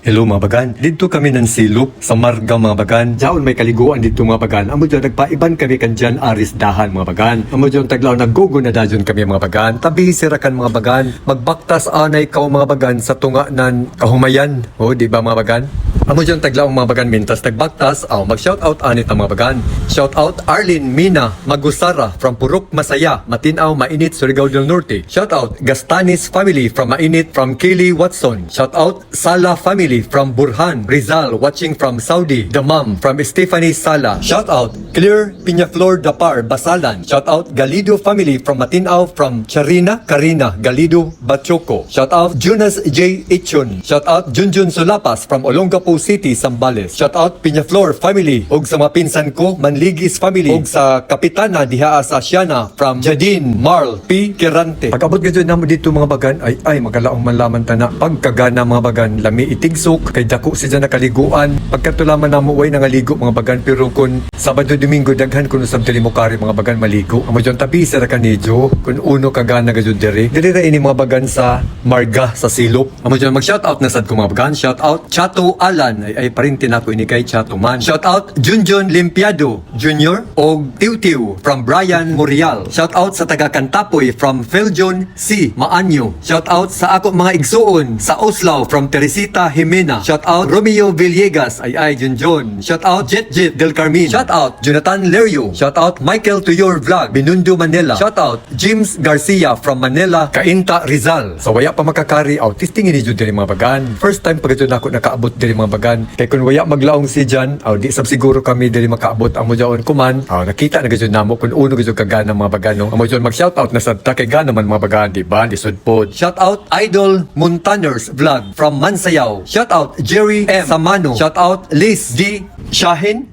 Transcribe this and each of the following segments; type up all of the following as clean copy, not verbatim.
Hello mga bagan, dito kami ng silop sa Marga mga bagan. Diyan may kaliguan dito mga bagan. Amo dyan nagpaiban kami kan dyan aris dahan mga bagan. Amo dyan taglaw naggugo na dajon kami mga bagan. Tabi sirakan mga bagan. Magbaktas anay kao mga bagan sa tunga ng kahumayan. O di ba mga bagan? Amo dyan taglaw mga bagan mintas nagbaktas. Mag-shoutout anit ang mga bagan. Shoutout Arlene Mina Magusara from Purok Masaya, Matinaw, Mainit, Surigao del Norte. Shoutout Gastanis family from Mainit from Kaylee Watson. Shoutout Sala family from Burhan, Rizal, watching from Saudi. The Mom from Stephanie Sala. Shoutout Clear Piñaflor Dapar, Basalan. Shoutout Galido family from Matinao from Charina, Karina, Galido, Bachoco. Shoutout Jonas J. Ichon. Shoutout Junjun Sulapas from Olongapo City, Zambales. Shoutout Piñaflor family ug sa mga pinsan ko, Manligis family ug sa Kapitana diha sa Asiana from Jadine Marl P. Kirante. Pag-abot gadyo namo dito mga bagan ay magalaong manlaman tana pagkagana mga bagan lami itigsok kay dako siya nakaliguan pagkatulaman namo way nangaligo mga bagan pero kun Sabado Domingo daghan kuno sa dili mo kari mga bagan maligo amo jon tabi sa kanidyo kun uno kagana gadyo diri ra ini mga bagan sa Marga sa Silop amo jon mag shout out na sad ko mga bagan shout out Chato Alan ay parintin ako ini kay Chato man shout out Junjun Limpiado Junior og Tiw from Brian Morial shout out sa taga Kantapoy from Feljon C. Maanyo shout out sa ako mga igsuon sa Oslao from Teresita Jimena shout out Romeo Villegas ay Junjun shout out Jet Del Carmen shout out Jonathan Lerio shout out Michael to your vlog Binundo Manila shout out James Garcia from Manila Cainta Rizal so waya pa makakari testing ini jud diri mga bagan first time pag ito nako nakaabot diri mga bagan kay kun waya maglaong si Jan di sab siguro kami diri makaabot amo jaon kuman nakita na gud namo kun uno gud kagana mga bagan no amo jud mag shout out na sa takigana man mga bagan di ba lisod pod shout out Idol Montaners vlog from Mansayaw shout out Jerry M. Samano shout out Liz D. Shahin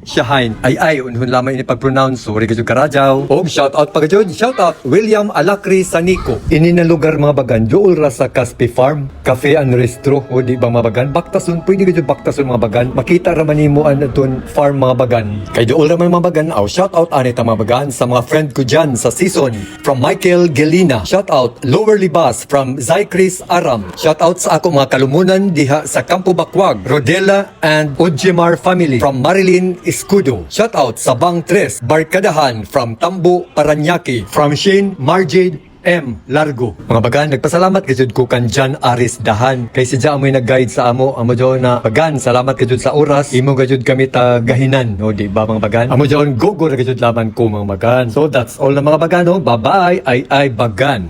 ay unhun lamang ini pag-pronounce sorry gud karajaw og shout out pagajud shout out William Alacri Sanico ini na lugar mga bagan duol ra sa Caspi Farm Cafe and Restro o di ba mga bagan baktason pwede gud baktason mga bagan makita ra man nimo aton farm mga bagan kay duol ra man mga bagan shout out anita mga bagan sa mga friend ko dyan sa season from Michael Gelina shout out Lower Libas from Zychris Aram shout out sa ako mga kalumunan diha sa Campo Bakwag Rodela and Ojemar family from Marilyn Escudo shout out sa Bang Tres Barkadahan from Tambo Paranaque from Shane Marjade M. Largo. Mga bagan, nagpasalamat kajud ko kan Jan Aris Dahan. Kay si Jan amoy nag-guide sa amo jo na bagan, salamat kajud sa oras. Imo kajud kami gahinan. O di ba mga bagan? Amo jon go kajud laman ko mga bagan. So that's all na mga bagan. Bye-bye. Ay bagan.